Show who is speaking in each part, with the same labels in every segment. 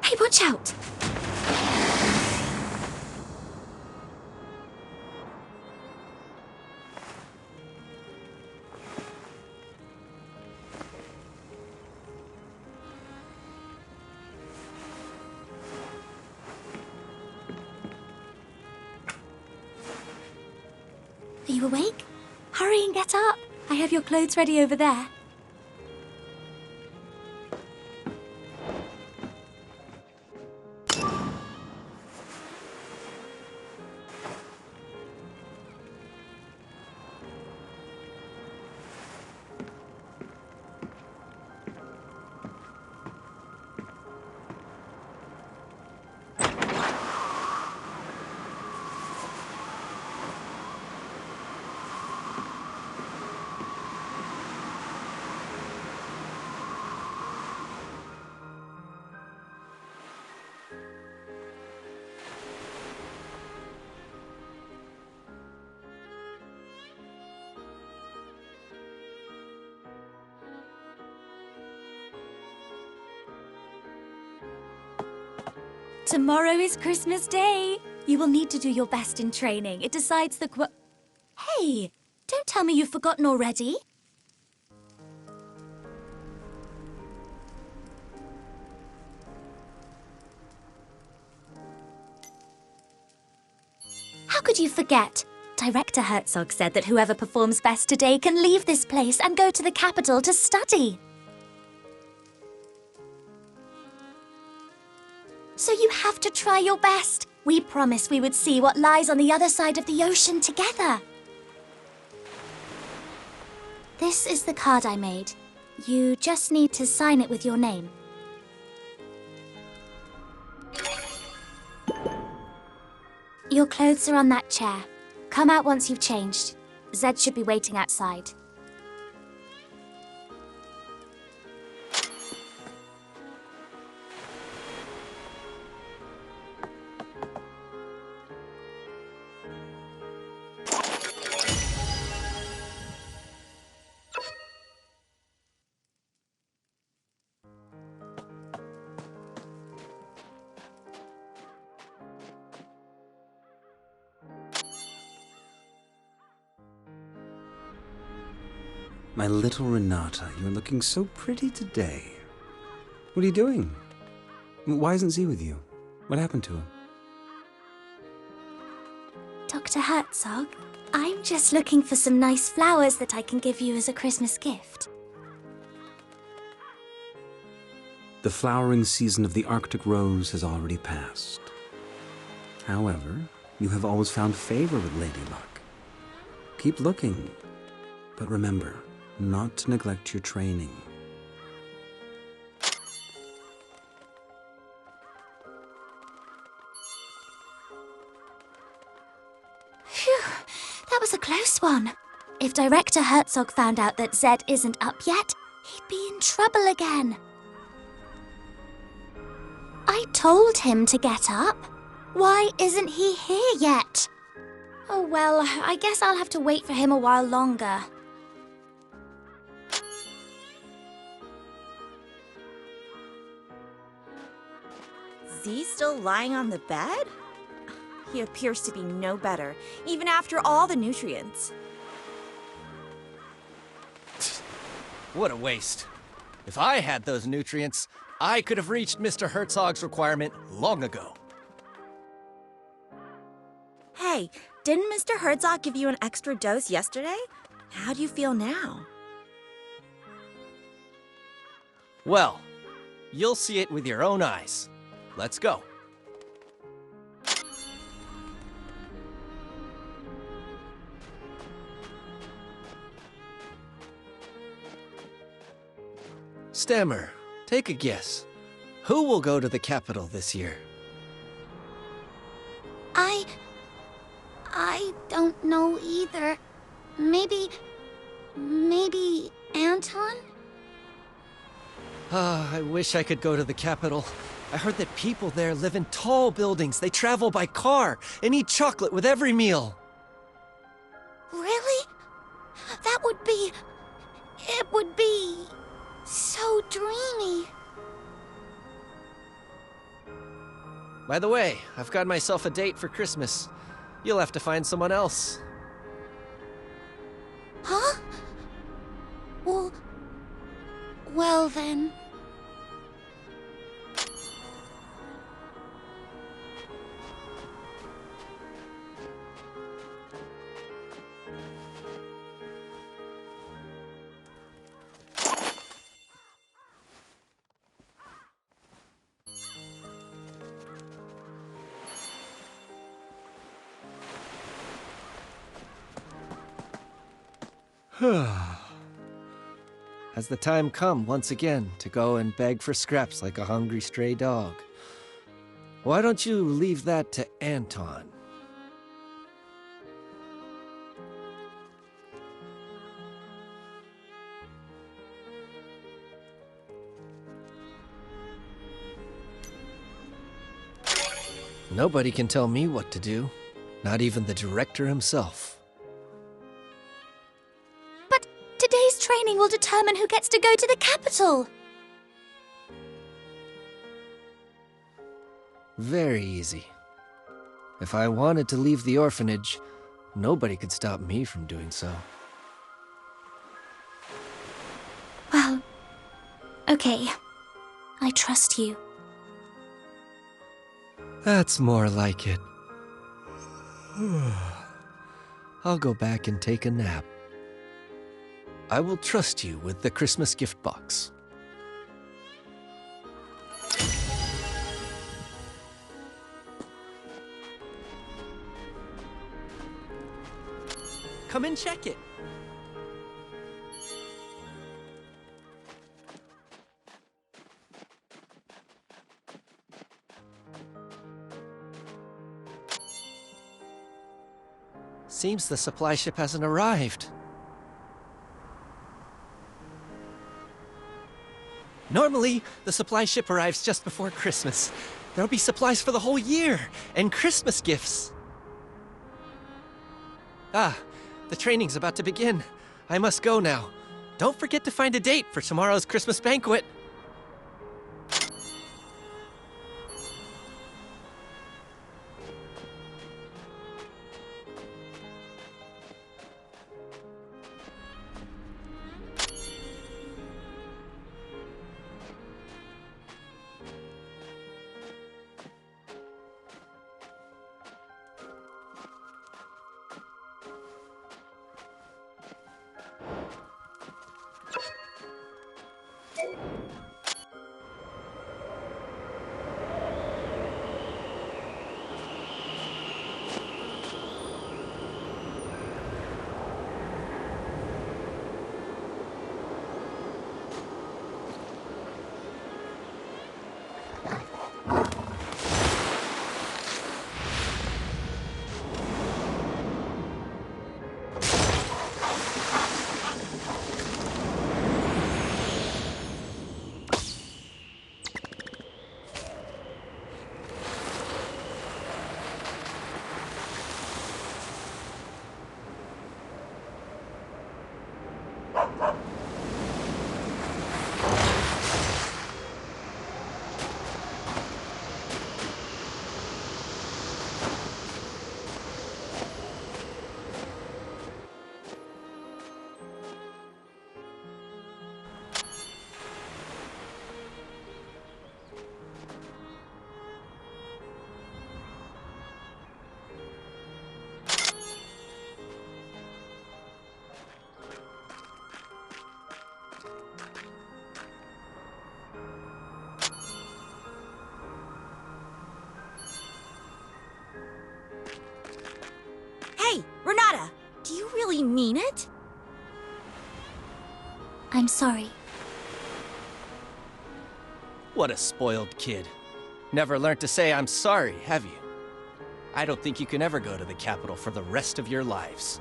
Speaker 1: Hey, watch out! Are you awake? Hurry and get up. I have your clothes ready over there. Tomorrow is Christmas Day. You will need to do your best in training. It decides the Hey, don't tell me you've forgotten already. How could you forget? Director Herzog said that whoever performs best today can leave this place and go to the capital to study. So you have to try your best. We promised we would see what lies on the other side of the ocean together. This is the card I made. You just need to sign it with your name. Your clothes are on that chair. Come out once you've changed. Zed should be waiting outside.
Speaker 2: My little Renata, you're looking so pretty today. What are you doing? Why isn't Z with you? What happened to him?
Speaker 1: Dr. Herzog, I'm just looking for some nice flowers that I can give you as a Christmas gift.
Speaker 2: The flowering season of the Arctic rose has already passed. However, you have always found favor with Lady Luck. Keep looking, but remember, not to neglect your training.
Speaker 1: Phew, that was a close one. If Director Herzog found out that Zed isn't up yet, he'd be in trouble again. I told him to get up. Why isn't he here yet? Oh well, I guess I'll have to wait for him a while longer.
Speaker 3: He's still lying on the bed? He appears to be no better, even after all the nutrients.
Speaker 4: What a waste. If I had those nutrients, I could have reached Mr. Herzog's requirement long ago.
Speaker 3: Hey, didn't Mr. Herzog give you an extra dose yesterday? How do you feel now?
Speaker 4: Well, You'll see it with your own eyes. Let's go. Stammer, take a guess. Who will go to the capital this year?
Speaker 1: I don't know either. Maybe Anton?
Speaker 4: Ah, I wish I could go to the capital. I heard that people there live in tall buildings. They travel by car and eat chocolate with every meal.
Speaker 1: Really? That would be... It would be... so dreamy.
Speaker 4: By the way, I've got myself a date for Christmas. You'll have to find someone else.
Speaker 1: Huh? Well then...
Speaker 4: Has the time come once again to go and beg for scraps like a hungry stray dog? Why don't you leave that to Anton? Nobody can tell me what to do, not even the director himself.
Speaker 1: But today's training will determine who gets to go to the capital.
Speaker 4: Very easy. If I wanted to leave the orphanage, nobody could stop me from doing so.
Speaker 1: Well, okay. I trust you.
Speaker 4: That's more like it. I'll go back and take a nap. I will trust you with the Christmas gift box. Come and check it. Seems the supply ship hasn't arrived. Normally, the supply ship arrives just before Christmas. There'll be supplies for the whole year, and Christmas gifts. Ah, the training's about to begin. I must go now. Don't forget to find a date for tomorrow's Christmas banquet.
Speaker 3: really mean it?
Speaker 1: I'm sorry.
Speaker 4: What a spoiled kid. Never learned to say I'm sorry, have you? I don't think you can ever go to the capital for the rest of your lives.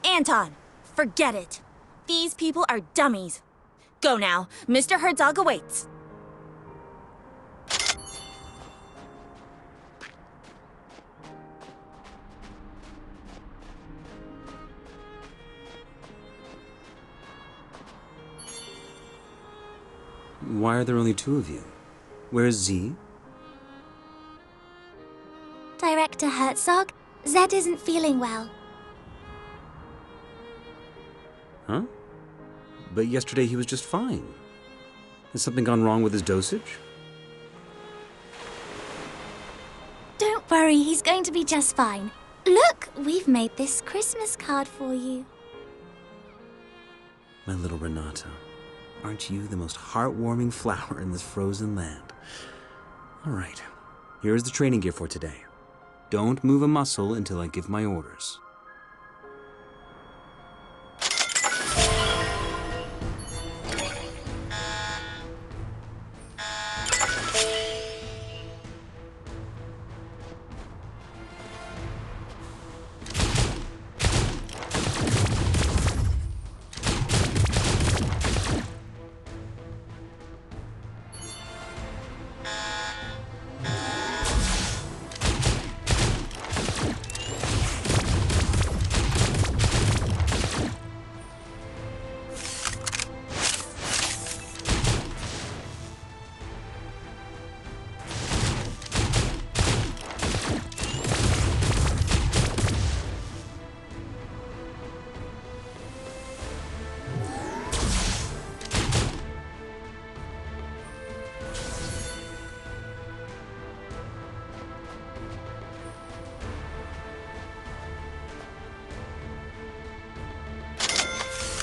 Speaker 3: Anton, forget it. These people are dummies. Go now. Mr. Herzog awaits.
Speaker 2: Why are there only two of you? Where's Z?
Speaker 1: Director Herzog, Zed isn't feeling well.
Speaker 2: Huh? But yesterday he was just fine. Has something gone wrong with his dosage?
Speaker 1: Don't worry, he's going to be just fine. Look, we've made this Christmas card for you.
Speaker 2: My little Renata, aren't you the most heartwarming flower in this frozen land? All right, here's the training gear for today. Don't move a muscle until I give my orders.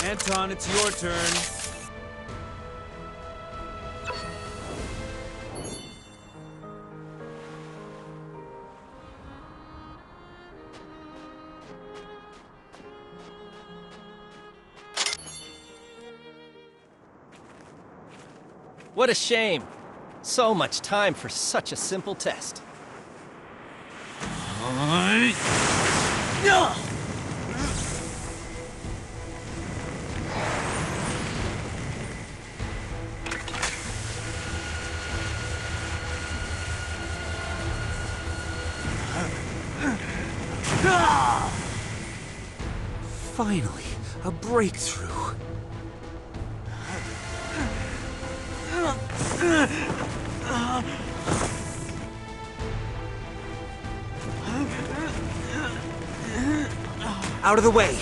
Speaker 5: Anton, it's your turn.
Speaker 4: What a shame. So much time for such a simple test.
Speaker 2: Finally, a breakthrough. Out of the way!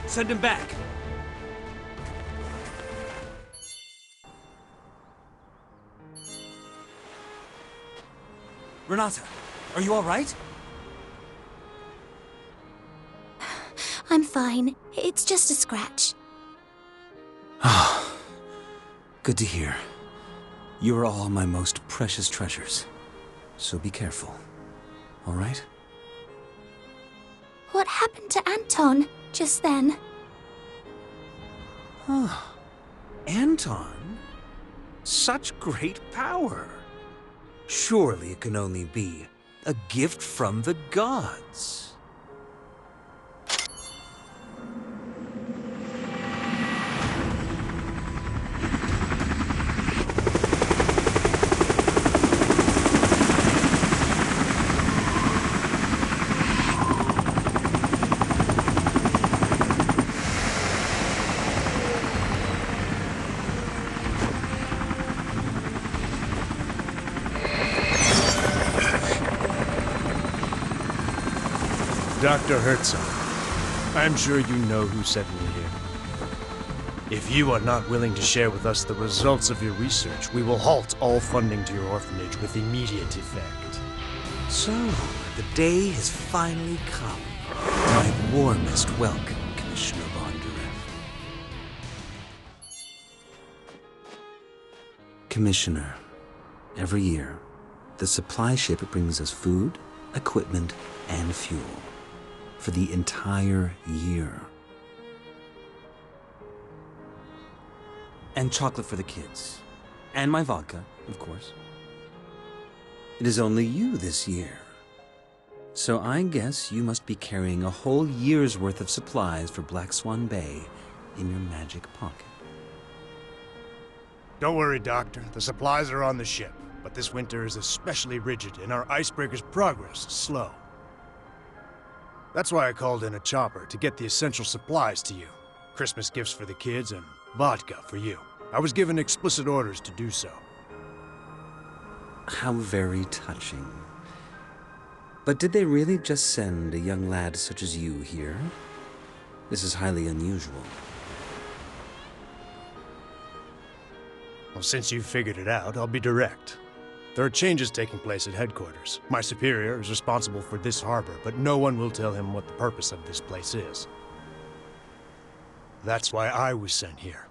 Speaker 5: Send him back. Renata, are you all right?
Speaker 1: I'm fine. It's just a scratch.
Speaker 2: Good to hear. You are all my most precious treasures. So be careful. All right?
Speaker 1: What happened to Anton just then?
Speaker 2: Anton? Such great power. Surely it can only be a gift from the gods.
Speaker 6: Dr. Herzog, I'm sure you know who sent me here. If you are not willing to share with us the results of your research, we will halt all funding to your orphanage with immediate effect.
Speaker 2: So, the day has finally come. My warmest welcome, Commissioner Bondarev. Commissioner, every year, the supply ship brings us food, equipment, and fuel for the entire year. And chocolate for the kids. And my vodka, of course. It is only you this year. So I guess you must be carrying a whole year's worth of supplies for Black Swan Bay in your magic pocket.
Speaker 6: Don't worry, Doctor. The supplies are on the ship, but this winter is especially rigid and our icebreaker's progress is slow. That's why I called in a chopper to get the essential supplies to you. Christmas gifts for the kids and vodka for you. I was given explicit orders to do so.
Speaker 2: How very touching. But did they really just send a young lad such as you here? This is highly unusual.
Speaker 6: Well, since you've figured it out, I'll be direct. There are changes taking place at headquarters. My superior is responsible for this harbor, but no one will tell him what the purpose of this place is. That's why I was sent here.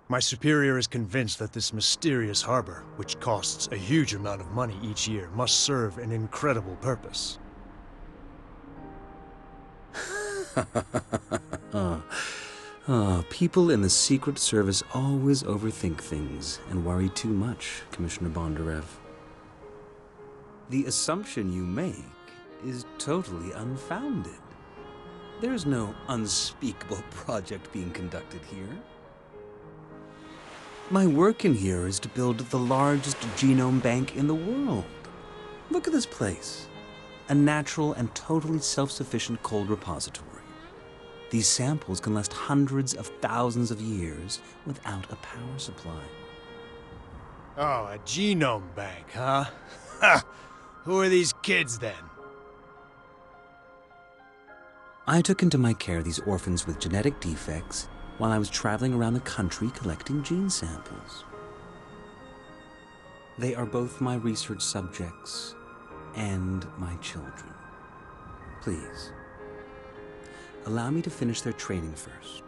Speaker 6: My superior is convinced that this mysterious harbor, which costs a huge amount of money each year, must serve an incredible purpose.
Speaker 2: People in the Secret Service always overthink things and worry too much, Commissioner Bondarev. The assumption you make is totally unfounded. There's no unspeakable project being conducted here. My work in here is to build the largest genome bank in the world. Look at this place. A natural and totally self-sufficient cold repository. These samples can last hundreds of thousands of years without a power supply.
Speaker 6: Oh, a genome bank, huh? Ha! Who are these kids, then?
Speaker 2: I took into my care these orphans with genetic defects while I was traveling around the country collecting gene samples. They are both my research subjects and my children. Please, allow me to finish their training first.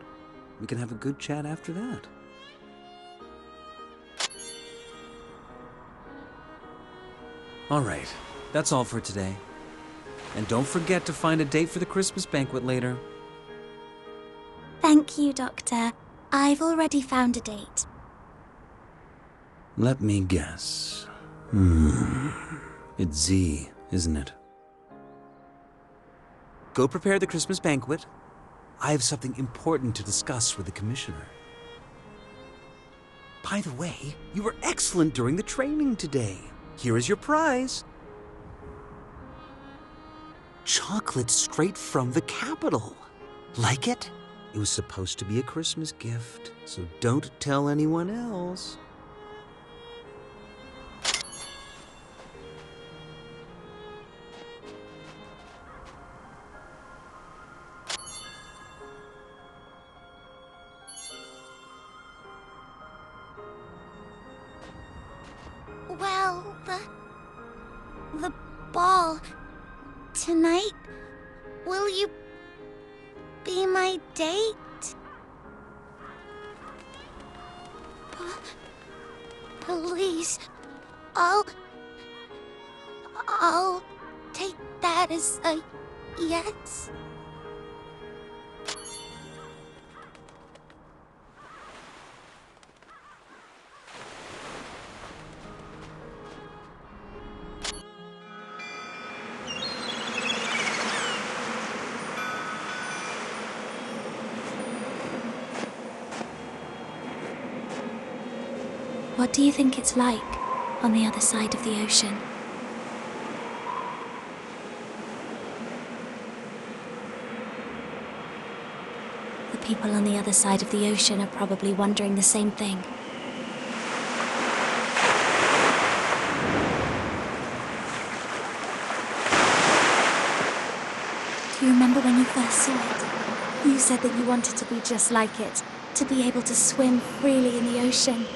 Speaker 2: We can have a good chat after that. All right, that's all for today. And don't forget to find a date for the Christmas banquet later.
Speaker 1: Thank you, Doctor. I've already found a date.
Speaker 2: Let me guess. It's Z, isn't it? Go prepare the Christmas banquet. I have something important to discuss with the Commissioner. By the way, you were excellent during the training today. Here is your prize. Chocolate straight from the capital. Like it? It was supposed to be a Christmas gift, so don't tell anyone else.
Speaker 1: Well, the ball tonight, will you be my date? Please, I'll take that as a yes. What do you think it's like on the other side of the ocean? The people on the other side of the ocean are probably wondering the same thing. Do you remember when you first saw it? You said that you wanted to be just like it, to be able to swim freely in the ocean.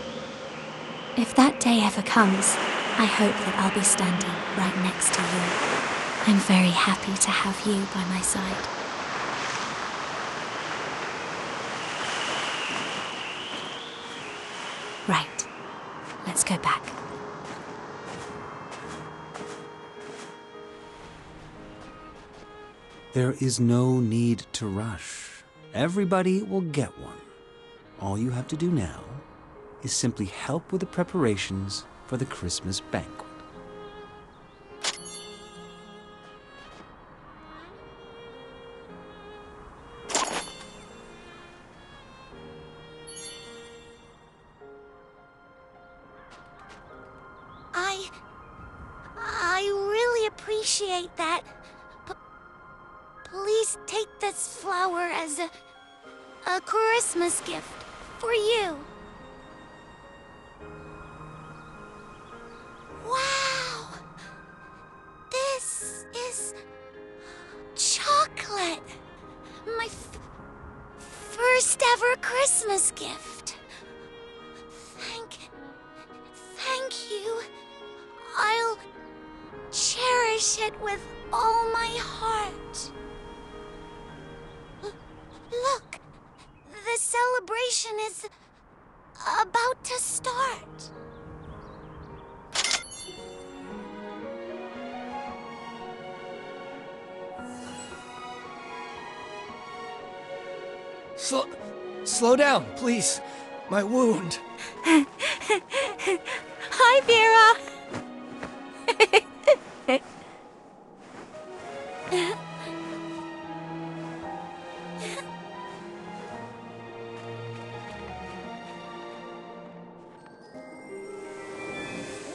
Speaker 1: If that day ever comes, I hope that I'll be standing right next to you. I'm very happy to have you by my side. Right. Let's go back.
Speaker 2: There is no need to rush. Everybody will get one. All you have to do now is simply help with the preparations for the Christmas banquet.
Speaker 1: I really appreciate that. Please take this flower as a Christmas gift for you. Wow! This is chocolate. My first ever Christmas gift. Thank you. I'll cherish it with all my heart. Look, the celebration is about to start.
Speaker 4: Slow down, please. My wound.
Speaker 1: Hi, Vera.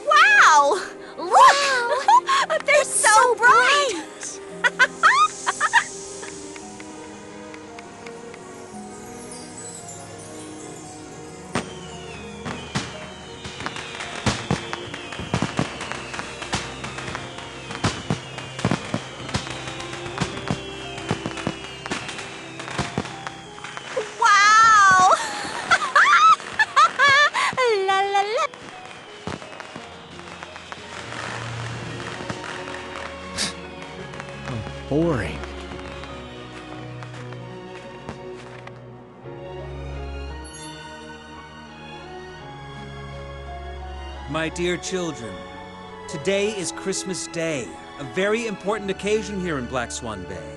Speaker 3: Wow! Look! They're so bright! Wow!
Speaker 1: La la la.
Speaker 4: Boring.
Speaker 5: My dear children, today is Christmas Day, a very important occasion here in Black Swan Bay.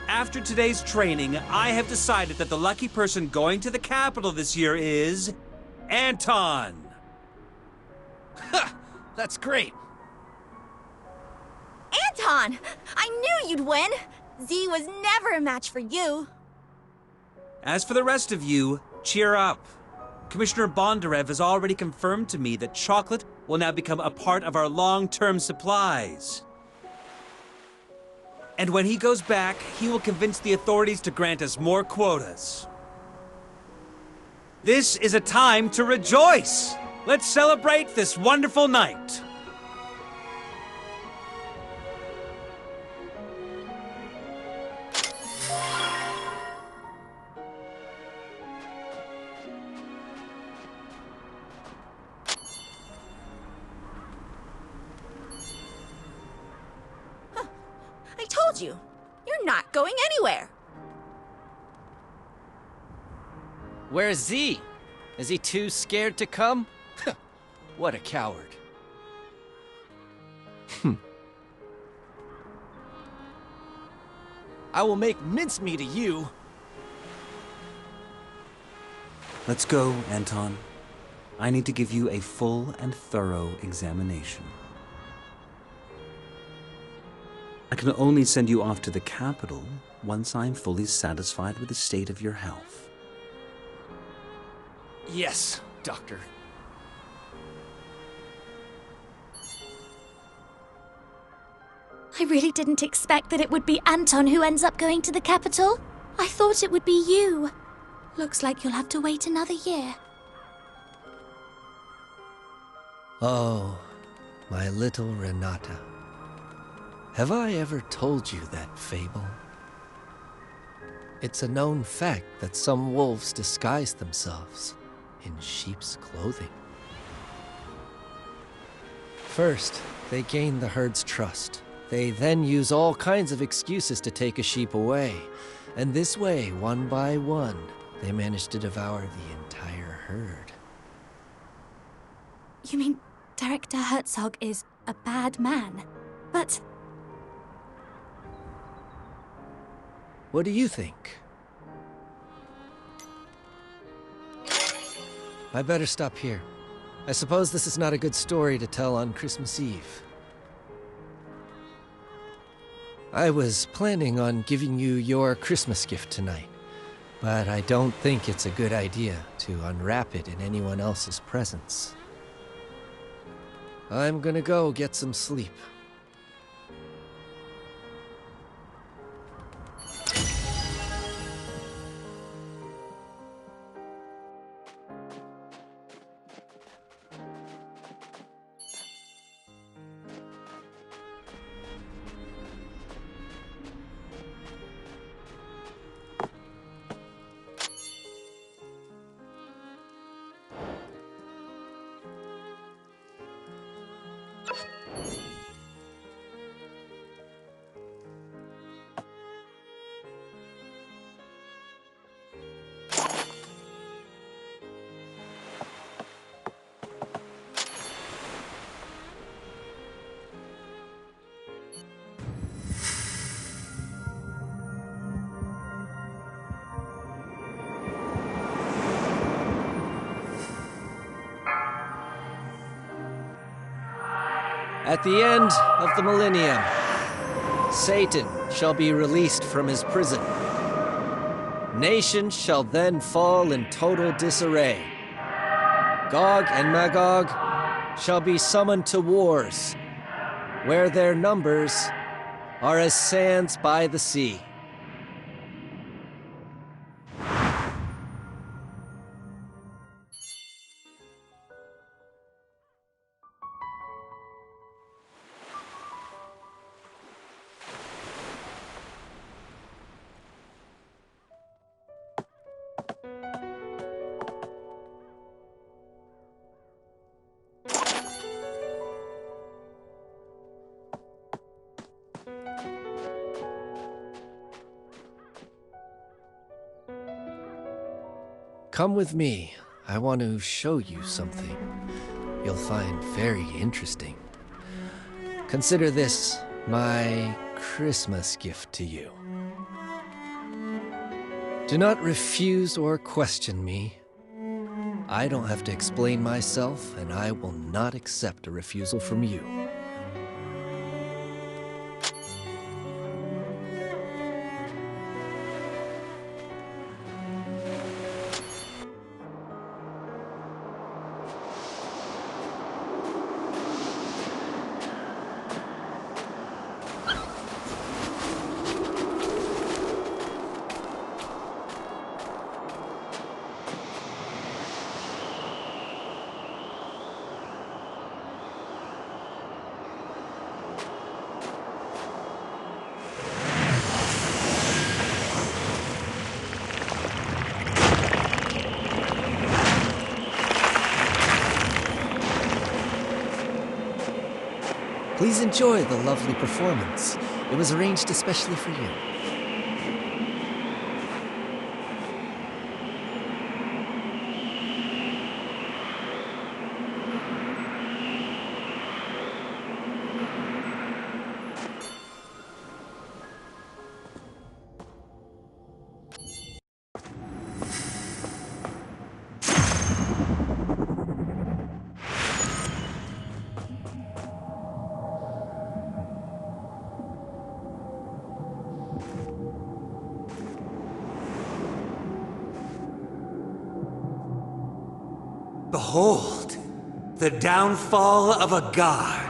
Speaker 5: After today's training, I have decided that the lucky person going to the capital this year is Anton.
Speaker 4: That's great.
Speaker 3: Anton! I knew you'd win! Z was never a match for you.
Speaker 5: As for the rest of you, cheer up. Commissioner Bondarev has already confirmed to me that chocolate will now become a part of our long-term supplies. And when he goes back, he will convince the authorities to grant us more quotas. This is a time to rejoice! Let's celebrate this wonderful night!
Speaker 3: I told you, you're not going anywhere.
Speaker 4: Where's Z? Is he too scared to come? What a coward. I will make mincemeat of you.
Speaker 2: Let's go, Anton. I need to give you a full and thorough examination. I can only send you off to the capital once I'm fully satisfied with the state of your health.
Speaker 4: Yes, Doctor.
Speaker 1: I really didn't expect that it would be Anton who ends up going to the capital. I thought it would be you. Looks like you'll have to wait another year.
Speaker 4: Oh, my little Renata. Have I ever told you that fable? It's a known fact that some wolves disguise themselves in sheep's clothing. First, they gain the herd's trust. They then use all kinds of excuses to take a sheep away. And this way, one by one, they manage to devour the entire herd.
Speaker 1: You mean Director Herzog is a bad man? But
Speaker 4: What do you think? I better stop here. I suppose this is not a good story to tell on Christmas Eve. I was planning on giving you your Christmas gift tonight, but I don't think it's a good idea to unwrap it in anyone else's presence. I'm gonna go get some sleep. At the end of the millennium, Satan shall be released from his prison. Nations shall then fall in total disarray. Gog and Magog shall be summoned to wars, where their numbers are as sands by the sea. Come with me. I want to show you something you'll find very interesting. Consider this my Christmas gift to you. Do not refuse or question me. I don't have to explain myself, and I will not accept a refusal from you. Please enjoy the lovely performance. It was arranged especially for you.
Speaker 5: Behold, the downfall of a god.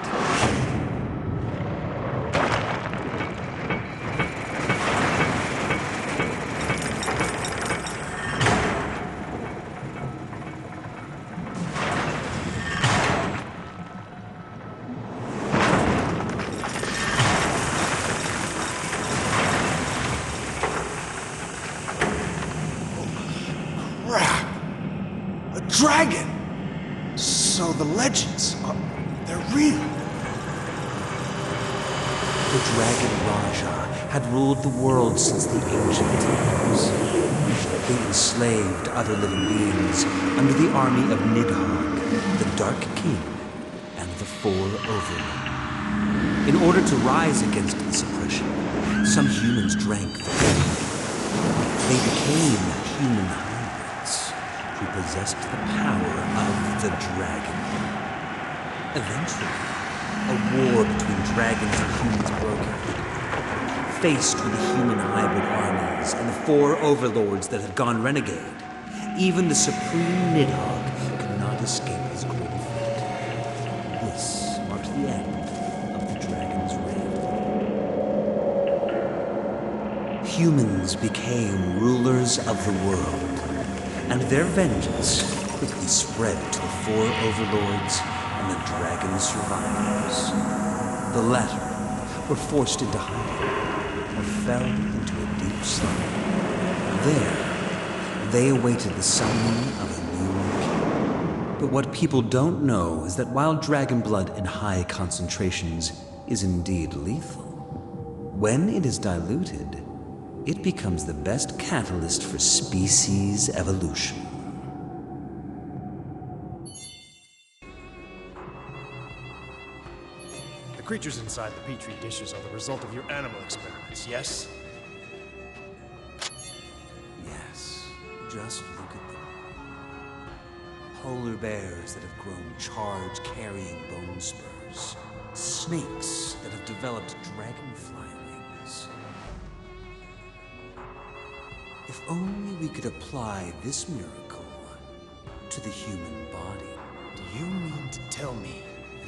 Speaker 6: the legends, they're real.
Speaker 5: The Dragon Raja had ruled the world since the ancient times. They enslaved other living beings under the army of Nidhogg, the Dark King, and the Four Overmen. In order to rise against this oppression, some humans drank the blood. They became human hybrids who possessed the power of the dragon. Eventually, a war between dragons and humans broke out. Faced with the human hybrid armies and the four overlords that had gone renegade, even the supreme Nidhogg could not escape his grim fate. This marked the end of the dragon's reign. Humans became rulers of the world, and their vengeance quickly spread to the four overlords and the dragon's survivors. The latter were forced into hiding or fell into a deep slumber. There, they awaited the summoning of a new king. But what people don't know is that while dragon blood in high concentrations is indeed lethal, when it is diluted, it becomes the best catalyst for species evolution.
Speaker 6: The creatures inside the petri dishes are the result of your animal experiments, yes?
Speaker 5: Yes, just look at them. Polar bears that have grown charge-carrying bone spurs. Snakes that have developed dragonfly wings. If only we could apply this miracle to the human body.
Speaker 6: Do you mean to tell me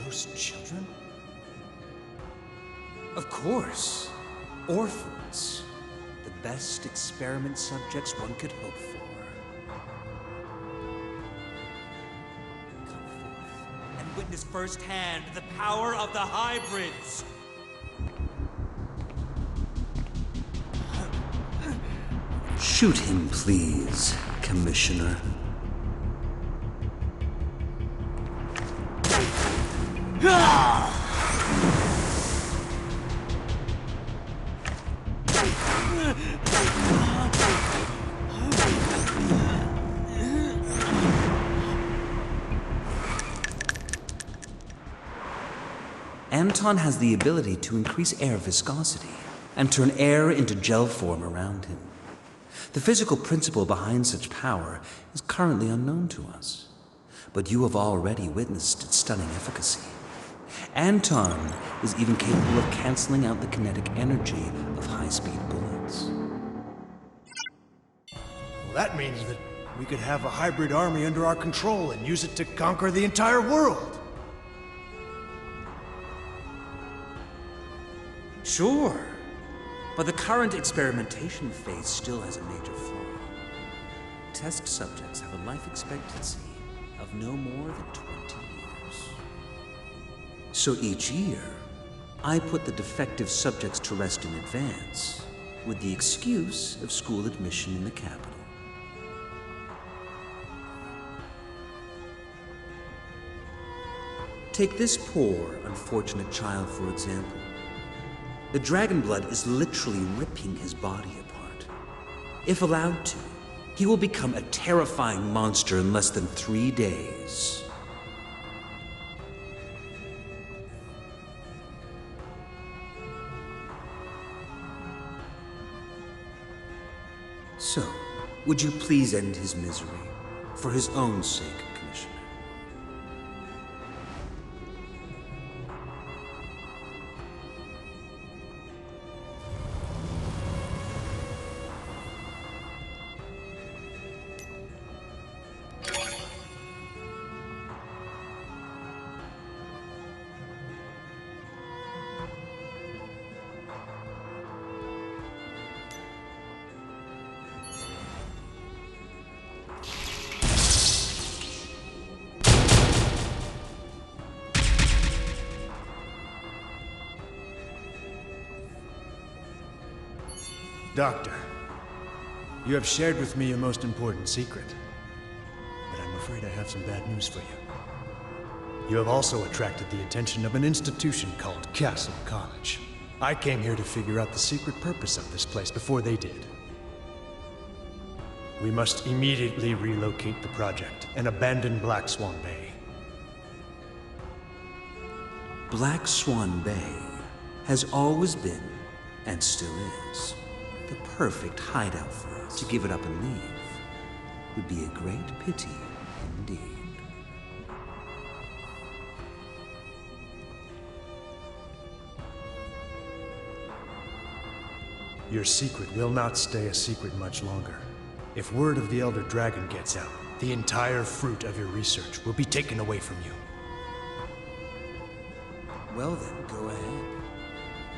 Speaker 6: those children?
Speaker 5: Of course. Orphans. The best experiment subjects one could hope for. Come forth and witness firsthand the power of the hybrids. Shoot him, please, Commissioner. Anton has the ability to increase air viscosity and turn air into gel form around him. The physical principle behind such power is currently unknown to us, but you have already witnessed its stunning efficacy. Anton is even capable of canceling out the kinetic energy of high-speed bullets.
Speaker 6: Well, that means that we could have a hybrid army under our control and use it to conquer the entire world.
Speaker 5: Sure, but the current experimentation phase still has a major flaw. Test subjects have a life expectancy of no more than 20 years. So each year, I put the defective subjects to rest in advance, with the excuse of school admission in the capital. Take this poor, unfortunate child, for example. The dragon blood is literally ripping his body apart. If allowed to, he will become a terrifying monster in less than 3 days. So, would you please end his misery, for his own sake, Commissioner?
Speaker 6: Doctor, you have shared with me a most important secret, but I'm afraid I have some bad news for you. You have also attracted the attention of an institution called Castle College. I came here to figure out the secret purpose of this place before they did. We must immediately relocate the project and abandon Black Swan Bay.
Speaker 5: Black Swan Bay has always been, and still is, the perfect hideout for us. To give it up and leave would be a great pity indeed.
Speaker 6: Your secret will not stay a secret much longer. If word of the Elder Dragon gets out, the entire fruit of your research will be taken away from you.
Speaker 5: Well then, go ahead.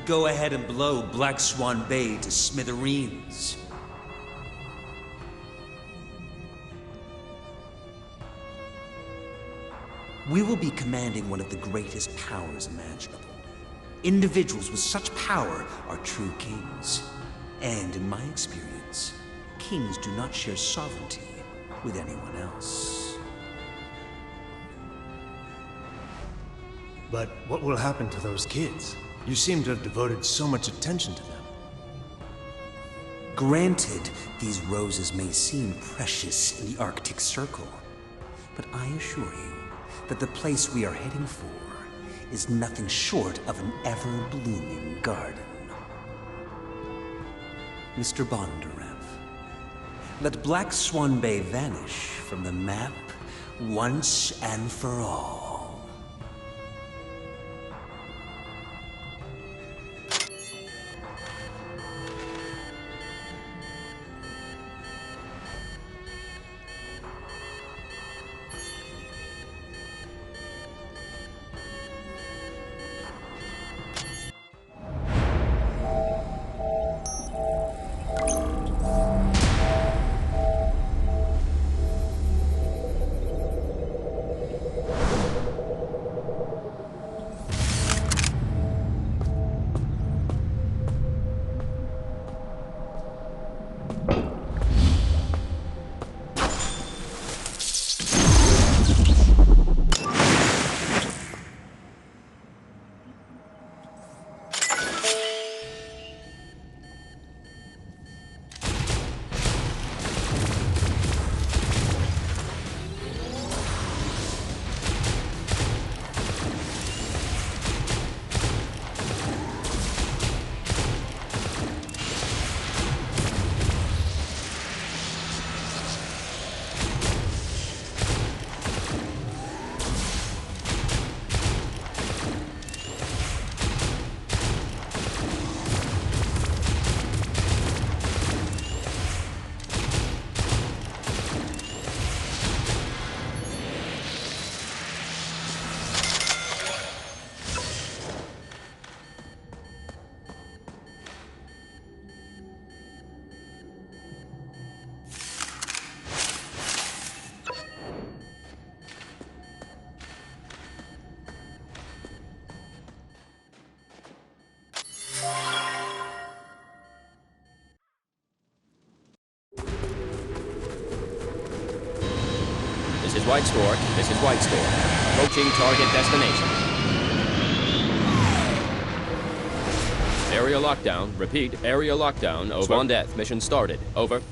Speaker 5: Go ahead and blow Black Swan Bay to smithereens. We will be commanding one of the greatest powers imaginable. Individuals with such power are true kings. And in my experience, kings do not share sovereignty with anyone else.
Speaker 6: But what will happen to those kids? You seem to have devoted so much attention to them.
Speaker 5: Granted, these roses may seem precious in the Arctic Circle, but I assure you that the place we are heading for is nothing short of an ever-blooming garden. Mr. Bondarev, let Black Swan Bay vanish from the map once and for all.
Speaker 7: This is White Stork. This is White Stork. Approaching target destination. Area lockdown. Repeat, area lockdown. Over. Swan Death. Mission started. Over.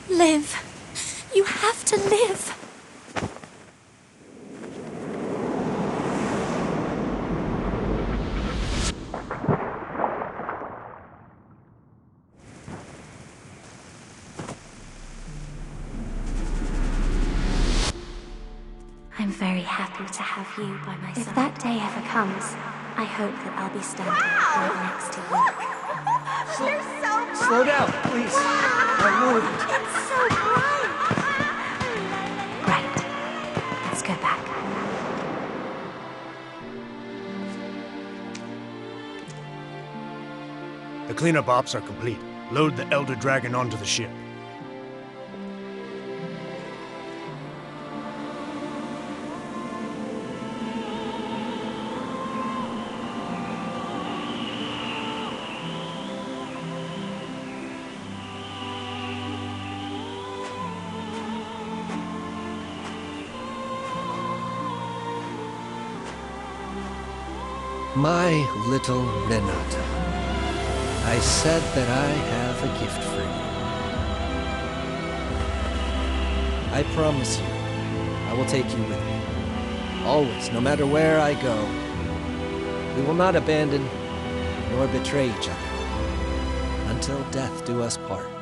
Speaker 1: Live. You have to live. I'm very happy to have you by my side. If that day ever comes, I hope that I'll be standing right next to you.
Speaker 3: You're so bright!
Speaker 4: Slow down, please. My lord.
Speaker 3: It's so bright!
Speaker 1: Right. Let's go back.
Speaker 6: The cleanup ops are complete. Load the Elder Dragon onto the ship.
Speaker 4: My little Renata, I said that I have a gift for you. I promise you, I will take you with me. Always, no matter where I go. We will not abandon nor betray each other until death do us part.